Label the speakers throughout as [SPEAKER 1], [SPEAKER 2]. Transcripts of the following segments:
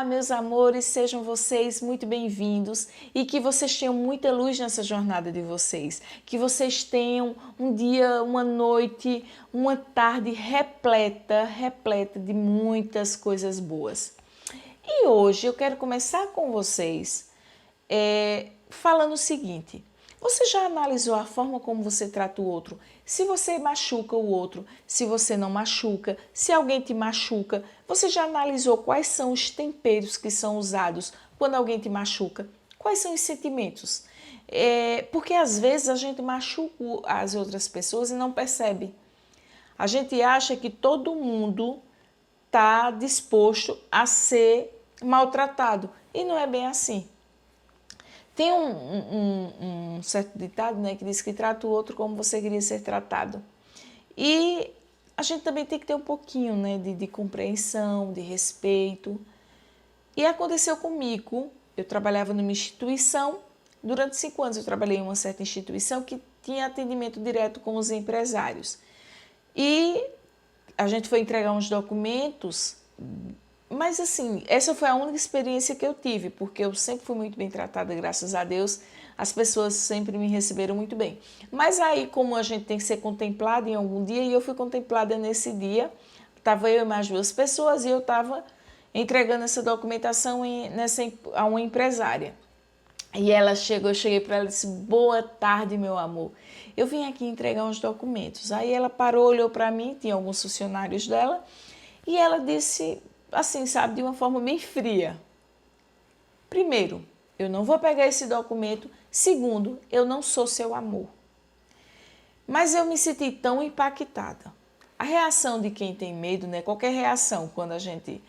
[SPEAKER 1] meus amores, sejam vocês muito bem-vindos e que vocês tenham muita luz nessa jornada de vocês, que vocês tenham um dia, uma noite, uma tarde repleta de muitas coisas boas. E hoje eu quero começar com vocês falando o seguinte: você já analisou a forma como você trata o outro? Se você machuca o outro, se você não machuca, se alguém te machuca, você já analisou quais são os temperos que são usados quando alguém te machuca? Quais são os sentimentos? Porque às vezes a gente machuca as outras pessoas e não percebe. A gente acha que todo mundo está disposto a ser maltratado e não é bem assim. Tem um certo ditado, né, que diz que trata o outro como você queria ser tratado. E a gente também tem que ter um pouquinho, né, de compreensão, de respeito. E aconteceu comigo. Eu trabalhava numa instituição. Durante 5 anos eu trabalhei em uma certa instituição que tinha atendimento direto com os empresários. E a gente foi entregar uns documentos. Mas assim, essa foi a única experiência que eu tive, porque eu sempre fui muito bem tratada, graças a Deus, as pessoas sempre me receberam muito bem. Mas aí, como a gente tem que ser contemplada em algum dia, e eu fui contemplada nesse dia, estava eu e mais 2 pessoas, e eu estava entregando essa documentação a uma empresária. E ela chegou, eu cheguei para ela e disse: boa tarde, meu amor. Eu vim aqui entregar uns documentos. Aí ela parou, olhou para mim, tinha alguns funcionários dela, e ela disse, assim, sabe, de uma forma bem fria: primeiro, eu não vou pegar esse documento. Segundo, eu não sou seu amor. Mas eu me senti tão impactada. A reação de quem tem medo, né? Qualquer reação, quando a gente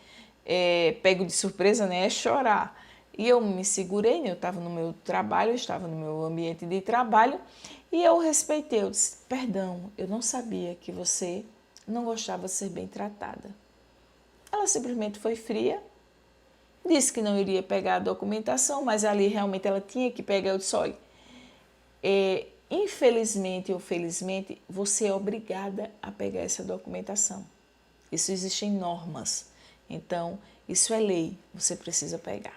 [SPEAKER 1] pego de surpresa, né? É chorar. E eu me segurei, né? Eu estava no meu trabalho, eu estava no meu ambiente de trabalho, e eu respeitei. Eu disse: perdão, eu não sabia que você não gostava de ser bem tratada. Ela simplesmente foi fria, disse que não iria pegar a documentação, mas ali realmente ela tinha que pegar. Eu disse: olha, infelizmente ou felizmente, você é obrigada a pegar essa documentação. Isso existem normas. Então, isso é lei, você precisa pegar.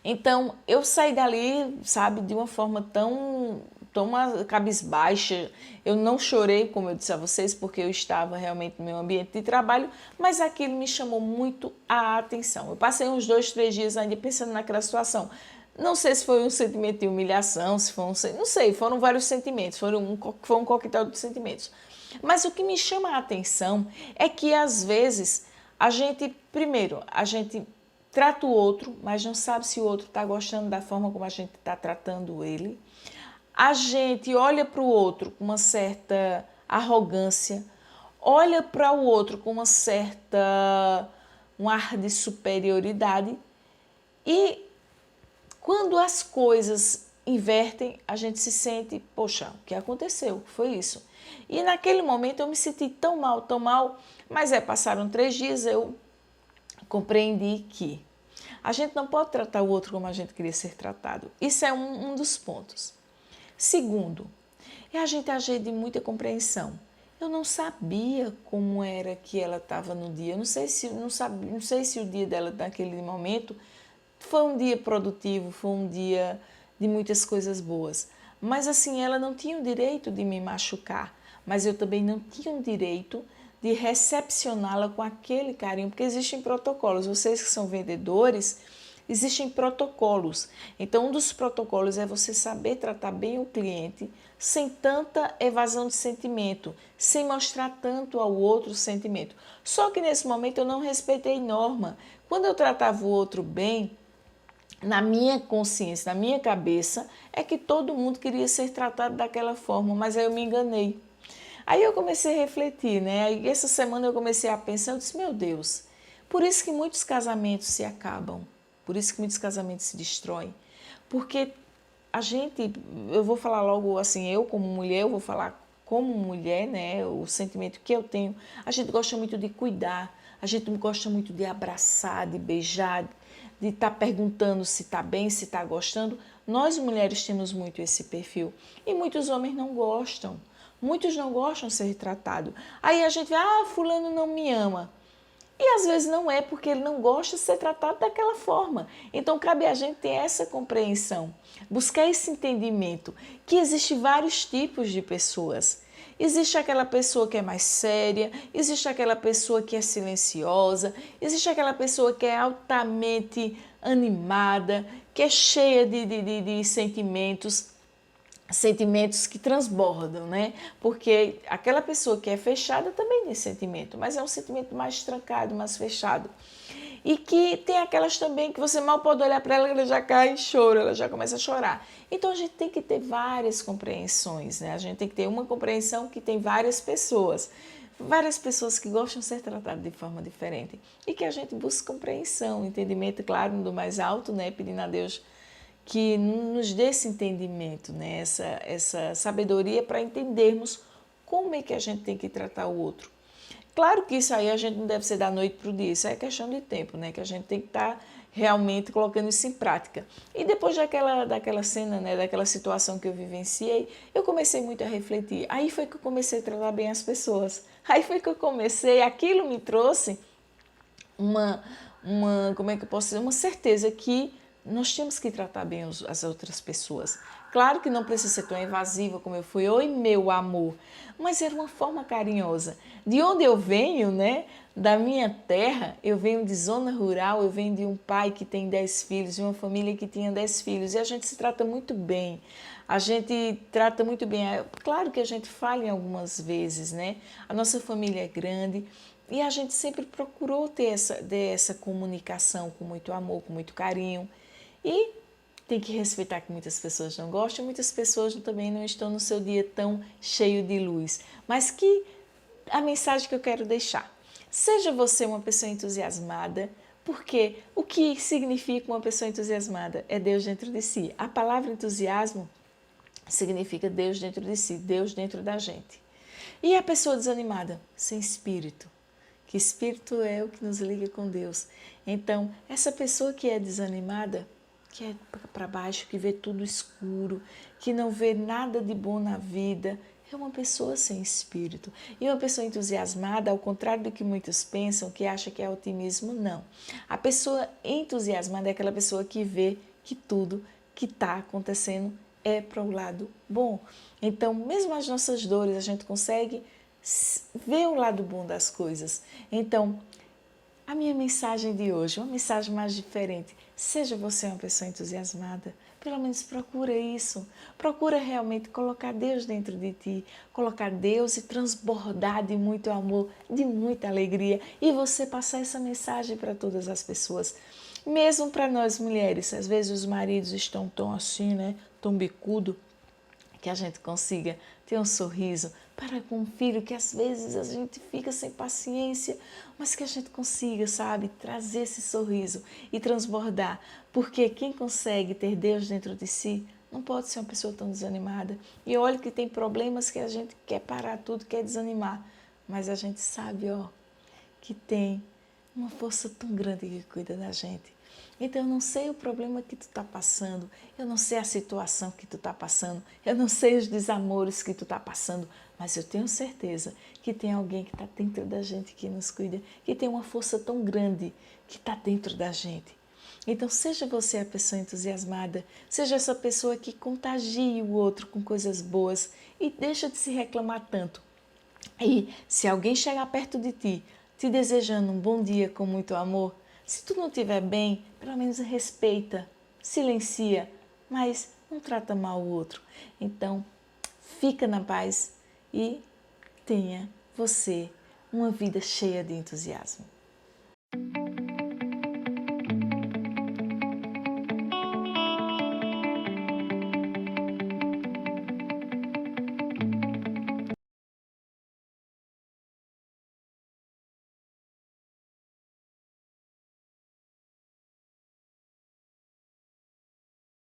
[SPEAKER 1] Então, eu saí dali, sabe, de uma forma tão cabisbaixa. Eu não chorei, como eu disse a vocês, porque eu estava realmente no meu ambiente de trabalho, mas aquilo me chamou muito a atenção. Eu passei uns 2, 3 dias ainda pensando naquela situação. Não sei se foi um sentimento de humilhação, se foi não sei, foram vários sentimentos, foi um coquetel de sentimentos. Mas o que me chama a atenção é que, às vezes, primeiro, a gente trata o outro, mas não sabe se o outro está gostando da forma como a gente está tratando ele. A gente olha para o outro com uma certa arrogância, olha para o outro com um ar de superioridade, e quando as coisas invertem, a gente se sente: poxa, o que aconteceu? Foi isso. E naquele momento eu me senti tão mal, mas passaram 3 dias, eu compreendi que a gente não pode tratar o outro como a gente queria ser tratado. Isso é um dos pontos. Segundo, é a gente agir de muita compreensão. Eu não sabia como era que ela estava no dia. Eu não sei se o dia dela naquele momento foi um dia produtivo, foi um dia de muitas coisas boas. Mas assim, ela não tinha o direito de me machucar, mas eu também não tinha o direito de recepcioná-la com aquele carinho, porque existem protocolos. Vocês que são vendedores, existem protocolos. Então, um dos protocolos é você saber tratar bem o cliente sem tanta evasão de sentimento, sem mostrar tanto ao outro sentimento. Só que nesse momento eu não respeitei norma. Quando eu tratava o outro bem, na minha consciência, na minha cabeça, é que todo mundo queria ser tratado daquela forma, mas aí eu me enganei. Aí eu comecei a refletir, né? Aí essa semana eu comecei a pensar, eu disse: meu Deus, por isso que muitos casamentos se acabam, por isso que muitos casamentos se destroem, porque eu vou falar logo assim, eu como mulher, eu vou falar como mulher, né? O sentimento que eu tenho, a gente gosta muito de cuidar, a gente gosta muito de abraçar, de beijar, de estar perguntando se está bem, se está gostando. Nós mulheres temos muito esse perfil e muitos homens não gostam. Muitos não gostam de ser tratados. Aí a gente vê: fulano não me ama. E às vezes não é porque ele não gosta de ser tratado daquela forma. Então cabe a gente ter essa compreensão, buscar esse entendimento que existe vários tipos de pessoas. Existe aquela pessoa que é mais séria, existe aquela pessoa que é silenciosa, existe aquela pessoa que é altamente animada, que é cheia de sentimentos que transbordam, né? Porque aquela pessoa que é fechada também tem sentimento, mas é um sentimento mais trancado, mais fechado. E que tem aquelas também que você mal pode olhar para ela, ela já cai em choro, ela já começa a chorar. Então a gente tem que ter várias compreensões, né? A gente tem que ter uma compreensão que tem várias pessoas que gostam de ser tratadas de forma diferente e que a gente busca compreensão, entendimento, claro, do mais alto, né? Pedindo a Deus que nos dê esse entendimento, né? essa sabedoria para entendermos como é que a gente tem que tratar o outro. Claro que isso aí a gente não deve ser da noite para o dia, isso é questão de tempo, né? Que a gente tem que estar realmente colocando isso em prática. E depois daquela cena, né? Daquela situação que eu vivenciei, eu comecei muito a refletir. Aí foi que eu comecei a tratar bem as pessoas. Aí foi que eu comecei, aquilo me trouxe como é que eu posso dizer, uma certeza que nós temos que tratar bem as outras pessoas. Claro que não precisa ser tão evasiva como eu fui, oi meu amor, mas era uma forma carinhosa. De onde eu venho, né? Da minha terra, eu venho de zona rural, eu venho de um pai que tem 10 filhos, de uma família que tinha 10 filhos, e a gente se trata muito bem. A gente trata muito bem. Claro que a gente falha em algumas vezes, né? A nossa família é grande, e a gente sempre procurou ter essa comunicação com muito amor, com muito carinho. E tem que respeitar que muitas pessoas não gostam, muitas pessoas também não estão no seu dia tão cheio de luz. Mas que a mensagem que eu quero deixar: seja você uma pessoa entusiasmada, porque o que significa uma pessoa entusiasmada? É Deus dentro de si. A palavra entusiasmo significa Deus dentro de si, Deus dentro da gente. E a pessoa desanimada? Sem espírito. Que espírito é o que nos liga com Deus. Então, essa pessoa que é desanimada, que é para baixo, que vê tudo escuro, que não vê nada de bom na vida, é uma pessoa sem espírito. E uma pessoa entusiasmada, ao contrário do que muitos pensam, que acha que é otimismo, não. A pessoa entusiasmada é aquela pessoa que vê que tudo que está acontecendo é para o lado bom. Então, mesmo as nossas dores, a gente consegue ver o lado bom das coisas. Então, a minha mensagem de hoje, uma mensagem mais diferente: seja você uma pessoa entusiasmada, pelo menos procura isso. Procura realmente colocar Deus dentro de ti, colocar Deus e transbordar de muito amor, de muita alegria, e você passar essa mensagem para todas as pessoas. Mesmo para nós mulheres, às vezes os maridos estão tão assim, né, tão bicudo, que a gente consiga ter um sorriso para com um filho, que às vezes a gente fica sem paciência, mas que a gente consiga, sabe, trazer esse sorriso e transbordar. Porque quem consegue ter Deus dentro de si não pode ser uma pessoa tão desanimada. E olha que tem problemas que a gente quer parar tudo, quer desanimar, mas a gente sabe, ó, que tem uma força tão grande que cuida da gente. Então, eu não sei o problema que tu está passando, eu não sei a situação que tu está passando, eu não sei os desamores que tu está passando, mas eu tenho certeza que tem alguém que está dentro da gente, que nos cuida, que tem uma força tão grande que está dentro da gente. Então, seja você a pessoa entusiasmada, seja essa pessoa que contagie o outro com coisas boas e deixa de se reclamar tanto. E se alguém chegar perto de ti, te desejando um bom dia com muito amor, se tu não estiver bem, pelo menos respeita, silencia, mas não trata mal o outro. Então, fica na paz e tenha você uma vida cheia de entusiasmo.